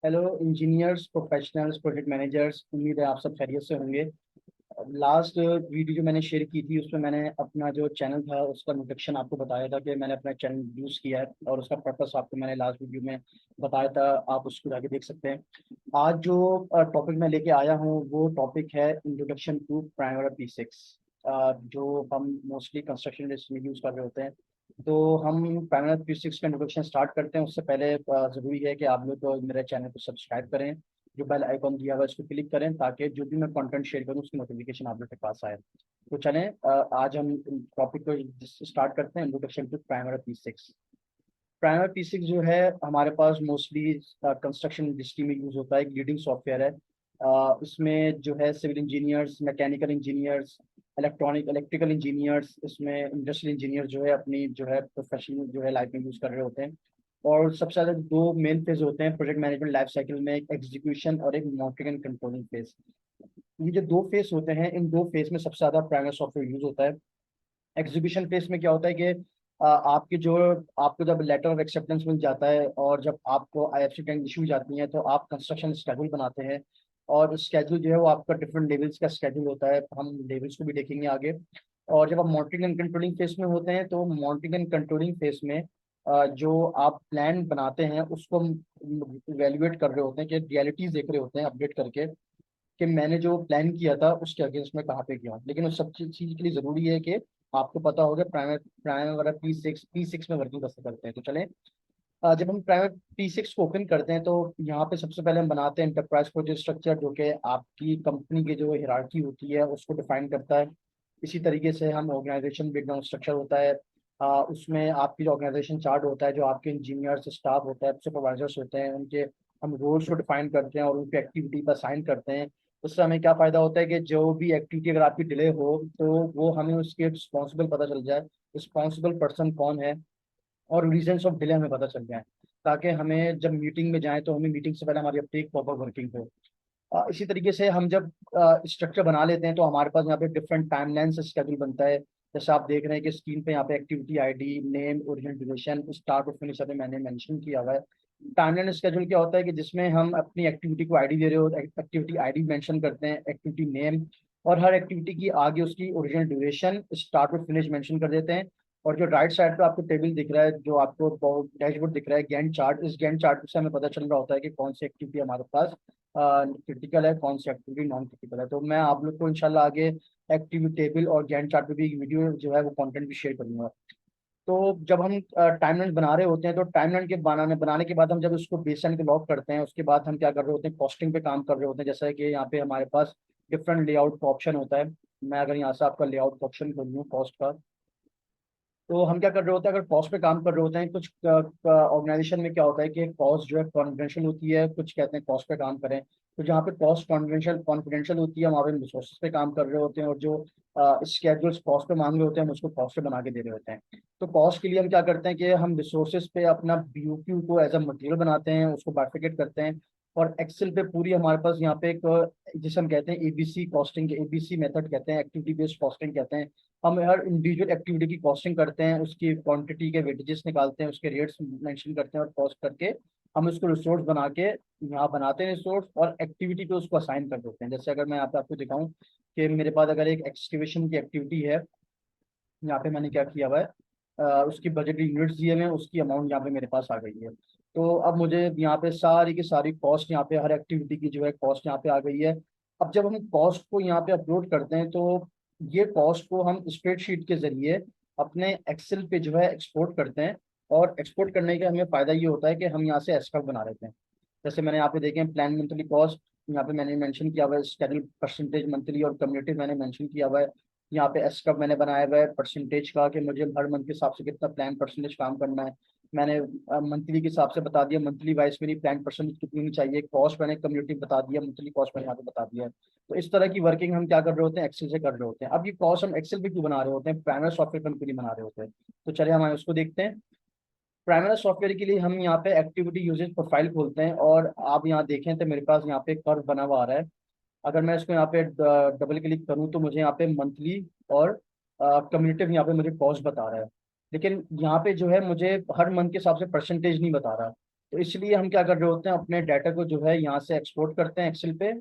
Hello engineers, professionals, project managers, उम्मीद है आप सब खैरियत से होंगे। लास्ट वीडियो जो मैंने शेयर की थी उसमें मैंने अपना जो चैनल था उसका इंट्रोडक्शन आपको बताया था कि मैंने अपना चैनल यूज़ किया है और उसका पर्पस आपको मैंने लास्ट वीडियो में बताया था। आप उसको जाके देख सकते हैं। आज जो टॉपिक मैं लेके आया हूँ वो टॉपिक है इंट्रोडक्शन टू प्राइमरी P6, जो हम मोस्टली कंस्ट्रक्शन इंडस्ट्री में यूज़ कर रहे होते हैं। तो हम प्राइमरी P6 का इंट्रोडक्शन स्टार्ट करते हैं। उससे पहले ज़रूरी है कि आप लोग तो मेरे चैनल को सब्सक्राइब करें, जो बेल आइकॉन दिया हुआ है उसको क्लिक करें ताकि जो भी मैं कंटेंट शेयर करूँ उसकी नोटिफिकेशन आप लोग के पास आए। तो चलें, आज हम टॉपिक को स्टार्ट करते हैं, introduction to primary P6। Primary P6 जो है हमारे पास मोस्टली कंस्ट्रक्शन इंडस्ट्री में यूज़ होता है। एक लीडिंग सॉफ्टवेयर है। इसमें जो है civil engineers, mechanical engineers, electrical engineers, इसमें इंडस्ट्रियल इंजीनियर जो है अपनी जो है प्रोफेशनल जो है लाइफ में यूज़ कर रहे होते हैं। और सबसे ज़्यादा दो मेन फेज होते हैं प्रोजेक्ट मैनेजमेंट लाइफ साइकिल में, एक एग्जीक्यूशन और एक मॉनिटरिंग एंड कंट्रोलिंग फेज। ये जो दो फेज होते हैं, इन दो फेज में सबसे ज़्यादा प्राइमरी सॉफ्टवेयर यूज़ होता है। एग्जीक्यूशन फेज में क्या होता है कि आपके जो आपको जब लेटर ऑफ एक्सेप्टेंस मिल जाता है और जब आपको IFC टैंक इशू जाती है तो आप कंस्ट्रक्शन स्केड्यूल बनाते हैं। और स्केड्यूल जो है वो आपका डिफरेंट लेवल्स का स्केड्यूल होता है, हम लेवल्स को भी देखेंगे आगे। और जब आप मॉनिटरिंग एंड कंट्रोलिंग फेज में होते हैं तो मॉनिटरिंग एंड कंट्रोलिंग फेज में जो आप प्लान बनाते हैं उसको इवेल्युएट कर रहे होते हैं कि रियलिटीज देख रहे होते हैं अपडेट करके कि मैंने जो प्लान किया था उसके अगेंस्ट में कहाँ पे गया हूँ। लेकिन उस सब चीज़ के लिए ज़रूरी है कि आपको पता होगा प्राइमरी प्राइमरी वगैरह P6 में वर्किंग कैसे करते हैं। तो चलें, जब हम प्राइमरी P6 को ओपन करते हैं तो यहाँ पे सबसे पहले हम बनाते हैं एंटरप्राइज प्रोजेक्ट स्ट्रक्चर, जो कि आपकी कंपनी की जो हिरार्की होती है उसको डिफाइन करता है। इसी तरीके से हम ऑर्गेनाइजेशन ब्रेकडाउन स्ट्रक्चर होता है। उसमें आपकी जो ऑर्गेनाइजेशन चार्ट होता है, जो आपके इंजीनियर्स स्टाफ होता है, सुपरवाइजर्स होते हैं, उनके हम रोल्स को डिफाइन करते हैं और उनकी एक्टिविटी पर साइन करते हैं। उससे हमें क्या फ़ायदा होता है कि जो भी एक्टिविटी अगर आपकी डिले हो तो वो हमें उसके रिस्पॉन्सिबल पता चल जाए, रिस्पॉन्सिबल पर्सन कौन है और रीजंस ऑफ डिले हमें पता चल जाए, ताकि हमें जब मीटिंग में जाएं तो हमें मीटिंग से पहले हमारी अपनी एक प्रॉपर वर्किंग हो। इसी तरीके से हम जब स्ट्रक्चर बना लेते हैं तो हमारे पास यहाँ पे डिफरेंट टाइमलाइन से स्केड्यूल बनता है। जैसे आप देख रहे हैं कि स्क्रीन पे यहाँ पे activity ID, name, original duration, start और फिनिश अभी मैंने मेंशन किया हुआ है। टाइमलाइन स्केड्यूल क्या होता है कि जिसमें हम अपनी एक्टिविटी को ID दे रहे हो, एक्टिविटी ID मेंशन करते हैं, एक्टिविटी नेम, और हर एक्टिविटी की आगे उसकी ओरिजिनल ड्यूरेशन, स्टार्ट और फिनिश मेंशन कर देते हैं। और जो राइट साइड पे आपको टेबल दिख रहा है, जो आपको डैशबोर्ड दिख रहा है, गैंट चार्ट, इस गैंट चार्ट से हमें पता चल रहा होता है कि कौन सी एक्टिविटी हमारे पास क्रिटिकल है, कौन सी एक्टिविटी नॉन क्रिटिकल है। तो मैं आप लोग को इंशाल्लाह आगे एक्टिविटी टेबल और गैंट चार्ट पे भी एक वीडियो जो है वो कंटेंट भी शेयर करूंगा। तो जब हम टाइमलाइन बना रहे होते हैं तो टाइमलाइन के बनाने बनाने के बाद हम जब उसको बेसलाइन को लॉक करते हैं उसके बाद हम क्या कर रहे होते हैं, कॉस्टिंग पे काम कर रहे होते हैं। जैसा कि यहाँ पे हमारे पास डिफरेंट लेआउट का ऑप्शन होता है। मैं अगर यहाँ से आपका लेआउट का ऑप्शन कर लूँ कॉस्ट का, तो हम क्या कर रहे होते हैं, अगर कॉस्ट पे काम कर रहे होते हैं, कुछ ऑर्गेनाइजेशन में क्या होता है कि कॉस्ट जो है कॉन्फिडेंशियल होती है, कुछ कहते हैं कॉस्ट पे काम करें। तो जहाँ पे कॉस्ट कॉन्फिडेंशियल होती है वहाँ पे हम रिसोर्सेज पे काम कर रहे होते हैं, और जो स्केड्यूल्स कॉस्ट पे मांग रहे होते हैं हम उसको कॉस्ट पे बना के दे रहे होते हैं। तो कॉस्ट के लिए हम क्या करते हैं कि हम रिसोर्सेज पे अपना BOQ को एज अ मटेरियल बनाते हैं, उसको बाइफिकेट करते हैं। और एक्सेल पे पूरी हमारे पास यहाँ पे एक जिसे हम कहते हैं ABC कॉस्टिंग, ABC मेथड कहते हैं, एक्टिविटी बेस्ड कॉस्टिंग कहते हैं। हम हर इंडिविजुअल एक्टिविटी की कॉस्टिंग करते हैं, उसकी क्वांटिटी के वेटेजेस निकालते हैं, उसके रेट्स मेंशन करते हैं और कॉस्ट करके हम उसको रिसोर्स बना के यहाँ बनाते हैं रिसोर्स, और एक्टिविटी पे उसको असाइन कर देते हैं। जैसे अगर मैं यहाँ पे आपको दिखाऊं कि मेरे पास अगर एक एक्सकेवेशन की एक्टिविटी है, यहाँ पे मैंने क्या किया हुआ है, उसकी बजट यूनिट्स दिए हुए हैं, उसकी अमाउंट यहाँ पे मेरे पास आ गई है। तो अब मुझे यहाँ पे सारी की सारी कॉस्ट, यहाँ पे हर एक्टिविटी की जो है कॉस्ट यहाँ पे आ गई है। अब जब हम कॉस्ट को यहाँ पे अपलोड करते हैं तो ये कॉस्ट को हम स्प्रेडशीट के जरिए अपने एक्सेल पे जो है एक्सपोर्ट करते हैं। और एक्सपोर्ट करने का हमें फायदा ये होता है कि हम यहाँ से एस्कॉर्ट बना लेते हैं। जैसे मैंने यहाँ पे देखें प्लान मंथली कॉस्ट, यहाँ पे मैंने मेंशन किया हुआ है स्केड्यूल परसेंटेज मंथली, और कम्युनिटी मैंने मेंशन किया हुआ है। यहाँ पे एस्कअप मैंने बनाया हुआ है परसेंटेज का कि मुझे हर मंथ के हिसाब से कितना प्लान परसेंटेज काम करना है। मैंने मंथली के हिसाब से बता दिया, मंथली वाइज मेरी प्लान परसेंटेज कितनी होनी चाहिए। कॉस्ट मैंने कम्युनिटी बता दिया, मंथली कॉस्ट मैंने यहाँ पे बता दिया है। तो इस तरह की वर्किंग हम क्या कर रहे होते हैं, एक्सेल से कर रहे होते हैं। अब ये कॉस्ट हम एक्सेल पे क्यों बना रहे होते हैं, प्राइमरी सॉफ्टवेयर पर क्यों नहीं बना रहे होते हैं। तो चलिए हम उसको देखते हैं। प्राइमरी सॉफ्टवेयर के लिए हम यहाँ पे एक्टिविटी यूजेज प्रोफाइल खोलते हैं, और आप यहाँ देखें तो मेरे पास यहाँ पे कर्व बना हुआ आ रहा है। अगर मैं इसको यहाँ पे डबल क्लिक करूँ तो मुझे यहाँ पे मंथली और कम्युनिटिव यहाँ पे मुझे कॉस्ट बता रहा है। लेकिन यहाँ पे जो है मुझे हर मंथ के हिसाब से परसेंटेज नहीं बता रहा। तो इसलिए हम क्या कर रहे होते हैं, अपने डाटा को जो है यहाँ से एक्सपोर्ट करते हैं एक्सेल पे,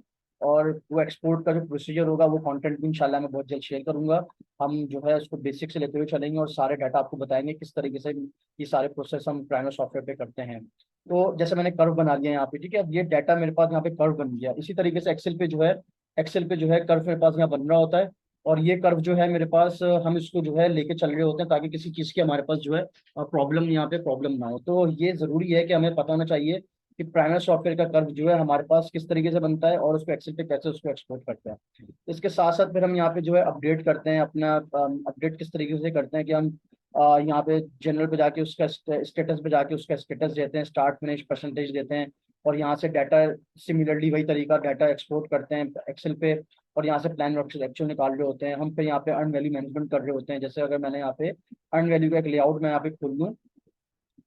और वो एक्सपोर्ट का जो प्रोसीजर होगा वो कंटेंट भी इंशाल्लाह मैं बहुत जल्द शेयर करूंगा। हम जो है उसको बेसिक से लेते हुए चलेंगे और सारे डाटा आपको बताएंगे किस तरीके से ये सारे प्रोसेस हम प्राइमर सॉफ्टवेयर पे करते हैं। तो जैसे मैंने कर्व बना लिया यहाँ पे, ठीक है, अब ये डाटा मेरे पास यहाँ पे कर्व बन गया। इसी तरीके से एक्सेल पे जो है कर्व मेरे पास यहाँ बन रहा होता है। और ये कर्व जो है मेरे पास हम इसको जो है लेके चल रहे होते हैं ताकि किसी चीज़ की हमारे पास जो है प्रॉब्लम, यहाँ पे प्रॉब्लम ना हो। तो ये जरूरी है कि हमें पता होना चाहिए कि प्राइमर सॉफ्टवेयर का कर्व जो है हमारे पास किस तरीके से बनता है और उसको एक्सेल पे कैसे उसको एक्सपोर्ट करते हैं। इसके साथ साथ फिर हम यहाँ पे जो है अपडेट करते हैं अपना, अपडेट किस तरीके से करते हैं कि हम यहाँ पे जनरल पे जाके उसका स्टेटस पे जाके उसका स्टेटस देते हैं, स्टार्ट फिनिश परसेंटेज देते हैं, और यहाँ से डाटा सिमिलरली वही तरीका डाटा एक्सपोर्ट करते हैं एक्सेल पे। और यहाँ से प्लान एक्चुअल निकाल रहे होते हैं हम, पे यहाँ पे अर्न वैल्यू मैनेजमेंट कर रहे होते हैं। जैसे अगर मैंने यहाँ पे अर्न वैल्यू का एक लेआउट मैं यहाँ पे खोल लूँ,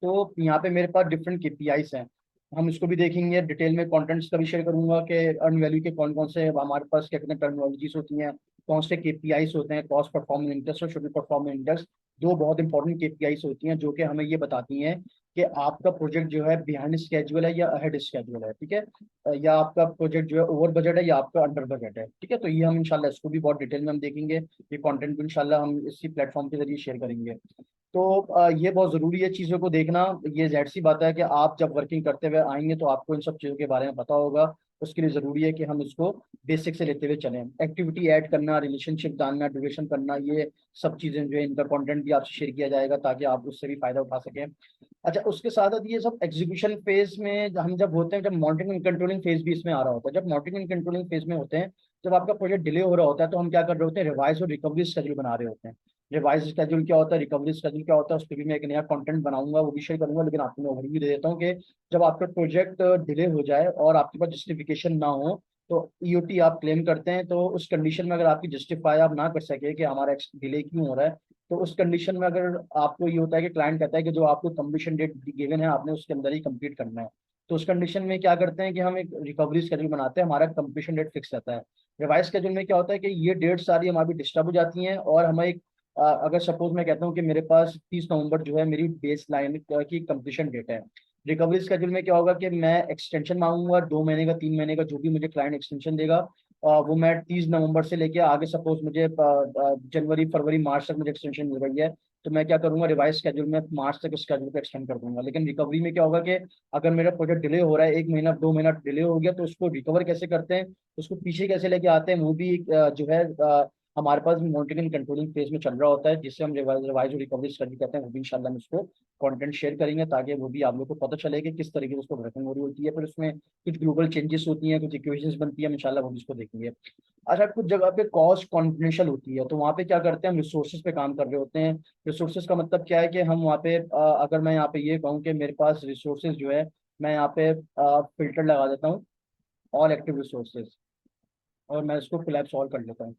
तो यहाँ पे मेरे पास डिफरेंट केपीआईस हैं, हम इसको भी देखेंगे डिटेल में। कंटेंट्स का भी शेयर करूंगा कि अर्न वैल्यू के कौन कौन से हमारे पास क्या कितने टर्मिनोलॉजीज होती हैं, कौन से केपीआईस होते हैं, कॉस्ट परफॉर्मेंस इंडेक्स और शुगर परफॉर्मेंस इंडेक्स। दो बहुत इंपॉर्टेंट केपीआईस होती हैं जो कि हमें ये बताती हैं कि आपका प्रोजेक्ट जो है बिहाइंड स्केड्यूल है या अहेड स्केड्यूल है, ठीक है, या आपका प्रोजेक्ट जो है ओवर बजट है या आपका अंडर बजट है, ठीक है। तो ये हम इंशाल्लाह इसको भी बहुत डिटेल में हम देखेंगे, ये कंटेंट भी इंशाल्लाह हम इसी प्लेटफॉर्म के जरिए शेयर करेंगे। तो ये बहुत ज़रूरी है चीज़ों को देखना। ये जाहिर सी बात है कि आप जब वर्किंग करते हुए आएंगे तो आपको इन सब चीज़ों के बारे में पता होगा। उसके लिए ज़रूरी है कि हम इसको बेसिक से लेते हुए चलें। एक्टिविटी ऐड करना, रिलेशनशिप जानना, ड्यूरेशन करना, ये सब चीज़ें जो है इनका कंटेंट भी आपसे शेयर किया जाएगा ताकि आप उससे भी फ़ायदा उठा सकें। अच्छा, उसके साथ साथ ये सब एग्जीक्यूशन फेज में हम जब होते हैं, जब मॉनिटरिंग एंड कंट्रोलिंग फेज भी इसमें आ रहा होता है। जब मॉनिटरिंग एंड कंट्रोलिंग फेज में होते हैं, जब आपका प्रोजेक्ट डिले हो रहा होता है, तो हम क्या कर रहे होते हैं, रिवाइज और रिकवरी शेड्यूल बना रहे होते हैं। रिवाइज शेड्यूल क्या होता है, रिकवरी शेड्यूल क्या होता है, उस पर भी मैं एक नया कंटेंट बनाऊंगा, वो भी शेयर करूंगा। लेकिन आपको मैं ओवरव्यू दे देता हूँ कि जब आपका प्रोजेक्ट डिले हो जाए और आपके पास जस्टिफिकेशन ना हो, तो ईओटी आप क्लेम करते हैं, तो उस कंडीशन में अगर आपकी जस्टिफाई आप ना कर सके कि हमारा डिले क्यों हो रहा है, तो उस कंडीशन में अगर आपको ये होता है कि क्लाइंट कहता है कि जो आपको कंप्लीशन डेट गिवन है आपने उसके अंदर ही कंप्लीट करना है, तो उस कंडीशन में क्या करते हैं कि हम एक रिकवरी शेड्यूल बनाते हैं, हमारा कंप्लीशन डेट फिक्स रहता है। रिवाइज शेड्यूल में क्या होता है कि ये डेट सारी हमारी डिस्टर्ब हो जाती हैं और हमें एक अगर सपोज मैं कहता हूँ कि मेरे पास 30 नवंबर जो है मेरी बेस लाइन की कंप्लीशन डेट है, रिकवरी शेड्यूल में क्या होगा कि मैं एक्सटेंशन मांगूंगा 2 महीने का, 3 महीने का, जो भी मुझे क्लाइंट एक्सटेंशन देगा, वो मैं 30 नवंबर से लेके आगे सपोज मुझे जनवरी फरवरी मार्च तक मुझे एक्सटेंशन मिल रही है, तो मैं क्या करूंगा, रिवाइज शेड्यूल में मार्च तक स्केड्यूल को एक्सटेंड कर दूंगा। लेकिन रिकवरी में क्या होगा कि अगर मेरा प्रोजेक्ट डिले हो रहा है, 1 महीना 2 महीना डिले हो गया, तो उसको रिकवर कैसे करते हैं, उसको पीछे कैसे लेके आते हैं, वो भी जो है हमारे पास मॉनिटरिंग कंट्रोलिंग फेज में चल रहा होता है, जिससे हम रिवाइज और रिकवरी स्टडी कहते हैं। वो भी इंशाल्लाह हम इसको कंटेंट शेयर करेंगे ताकि वो भी आप लोग को पता चले कि किस तरीके से उसको वर्किंग हो रही होती है। फिर उसमें कुछ ग्लोबल चेंजेस होती हैं, कुछ इक्वेशंस बनती है, हम इंशाल्लाह वो भी इसको देखेंगे। अच्छा, कुछ जगह पे कॉस्ट कॉन्फिडेंशियल होती है, तो वहाँ पे क्या करते हैं, हम रिसोर्सेज पे काम कर रहे होते हैं। रिसोर्सेज का मतलब क्या है कि हम वहाँ पे अगर मैं यहाँ पे ये कहूँ कि मेरे पास रिसोर्सेज जो है, मैं यहाँ पे फिल्टर लगा देता हूँ, ऑल एक्टिव रिसोर्सेज, और मैं इसको फिलहाल सॉल्व कर लेता हूँ।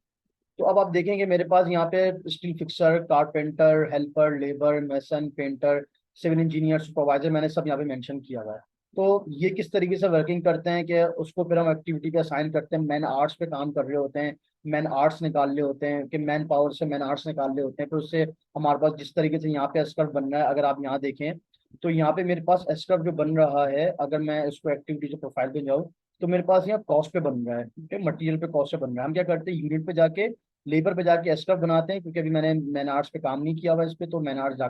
तो अब आप देखेंगे मेरे पास यहाँ पे steel fixer, carpenter, helper, labour, mason, painter, civil engineer, supervisor, मैंने सब यहाँ पे मेंशन किया हुआ है। तो ये किस तरीके से वर्किंग करते हैं कि उसको फिर हम एक्टिविटी पे असाइन करते हैं। मैन आर्ट्स पे काम कर रहे होते हैं, मैन आर्ट्स निकाल रहे होते हैं कि मैन पावर से मैन आर्ट्स निकाल रहे होते हैं। फिर उससे हमारे पास जिस तरीके से यहाँ पे एस्कर्व बन रहा है, अगर आप यहाँ देखें तो यहाँ पे मेरे पास एस्कर्व जो बन रहा है, अगर मैं इसको एक्टिविटी जो प्रोफाइल पे जाऊँ, तो मेरे पास यहाँ कॉस्ट पे बन रहा है, ठीक है, मटेरियल पे कॉस्ट पे बन रहा है। हम क्या करते हैं, यूनिट पे जाके लेबर पे जाके एस्कर्व बनाते हैं, क्योंकि अभी मैंने आर्ट्स पे काम नहीं किया हुआ इस पे, तो मैंने आर्ट्स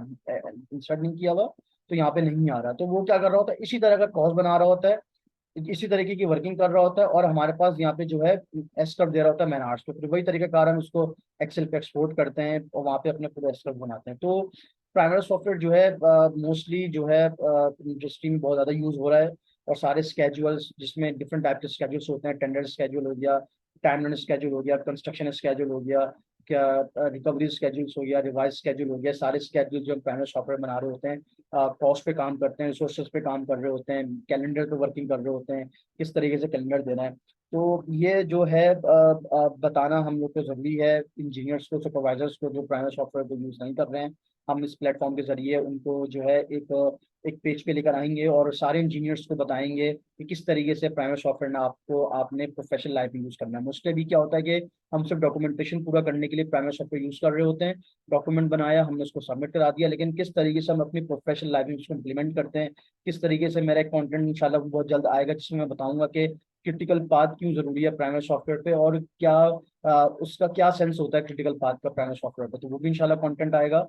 इंस्टॉल नहीं किया हुआ, तो यहाँ पे नहीं आ रहा। तो वो क्या कर रहा होता है, इसी तरह का कॉस्ट बना रहा होता है, इसी तरीके की वर्किंग कर रहा होता है, और हमारे पास यहाँ पे जो है एस्कर्व दे रहा होता है मैन आर्ट्स पे। फिर वही तरीका कार हम उसको एक्सेल पे एक्सपोर्ट करते हैं और वहाँ पे अपने पूरे एस्कर्व बनाते हैं। तो प्राइमरी सॉफ्टवेयर जो है मोस्टली जो है इंडस्ट्री में बहुत ज़्यादा यूज़ हो रहा है। और सारे स्केड्यूल्स जिसमें डिफरेंट टाइप के स्केड्यूल्स होते हैं, टेंडर स्केड्यूल हो गया, टाइमलाइन स्केड्यूल हो गया, कंस्ट्रक्शन स्केड्यूल हो गया, क्या रिकवरी स्केड्यूल्स हो गया, रिवाइज स्केड्यूल हो गया, सारे स्केड्यूल जो हम प्राइमरी सॉफ्टवेयर बना रहे होते हैं, कॉस्ट पे काम करते हैं, रिसोर्सेज पे काम कर रहे होते हैं, कैलेंडर पे वर्किंग कर रहे होते हैं, किस तरीके से कैलेंडर देना है। तो ये जो है बताना हम लोग को जरूरी है, इंजीनियर्स को, सुपरवाइजर्स को, जो प्राइमरी सॉफ्टवेयर को यूज़ नहीं कर रहे हैं। हम इस प्लेटफॉर्म के जरिए उनको जो है एक एक पेज पे लेकर आएंगे और सारे इंजीनियर्स को बताएंगे कि किस तरीके से प्राइमरी सॉफ्टवेयर ना आपको आपने प्रोफेशनल लाइफ में यूज करना है। मोस्टली भी क्या होता है कि हम सिर्फ डॉक्यूमेंटेशन पूरा करने के लिए प्राइमरी सॉफ्टवेयर यूज कर रहे होते हैं, डॉक्यूमेंट बनाया, हमने उसको सबमिट करा दिया, लेकिन किस तरीके से हम अपनी प्रोफेशनल लाइफ में उसको इम्प्लीमेंट करते हैं, किस तरीके से मेरा एक कंटेंट इंशाल्लाह बहुत जल्द आएगा जिसमें मैं बताऊंगा कि क्रिटिकल पाथ क्यों जरूरी है प्राइमरी सॉफ्टवेयर पे, और क्या उसका क्या सेंस होता है क्रिटिकल पाथ का प्राइमरी सॉफ्टवेयर पे, तो वो भी इंशाल्लाह कंटेंट आएगा।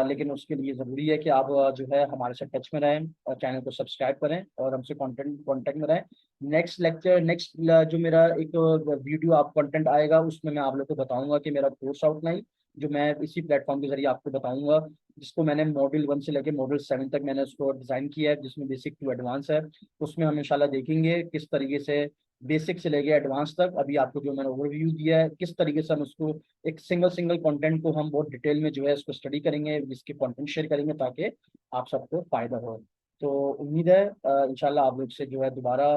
लेकिन उसके लिए ज़रूरी है कि आप जो है हमारे साथ टच में रहें और चैनल को सब्सक्राइब करें और हमसे कांटेक्ट में रहें। नेक्स्ट लेक्चर, नेक्स्ट जो मेरा एक वीडियो आप कंटेंट आएगा उसमें मैं आप लोग को बताऊंगा कि मेरा कोर्स आउटलाइन जो मैं इसी प्लेटफॉर्म के जरिए आपको बताऊंगा, जिसको मैंने मॉड्यूल 1 से लेकर मॉड्यूल 7 तक मैंने उसको डिज़ाइन किया है, जिसमें बेसिक टू एडवांस है। उसमें हम इंशाल्लाह देखेंगे किस तरीके से बेसिक से लेके एडवांस तक, अभी आपको जो मैंने ओवरव्यू दिया है, किस तरीके से हम उसको एक सिंगल सिंगल कंटेंट को हम बहुत डिटेल में जो है उसको स्टडी करेंगे, जिसके कंटेंट शेयर करेंगे ताकि आप सबको फायदा हो। तो उम्मीद है इंशाल्लाह आप लोग से जो है दोबारा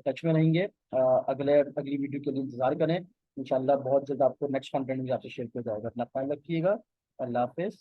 टच में रहेंगे। अगली वीडियो के लिए इंतजार करें, इंशाल्लाह बहुत जल्द आपको नेक्स्ट कंटेंट भी आपसे शेयर किया जाएगा। अपना ख्याल रखिएगा। अल्लाह हाफिज़।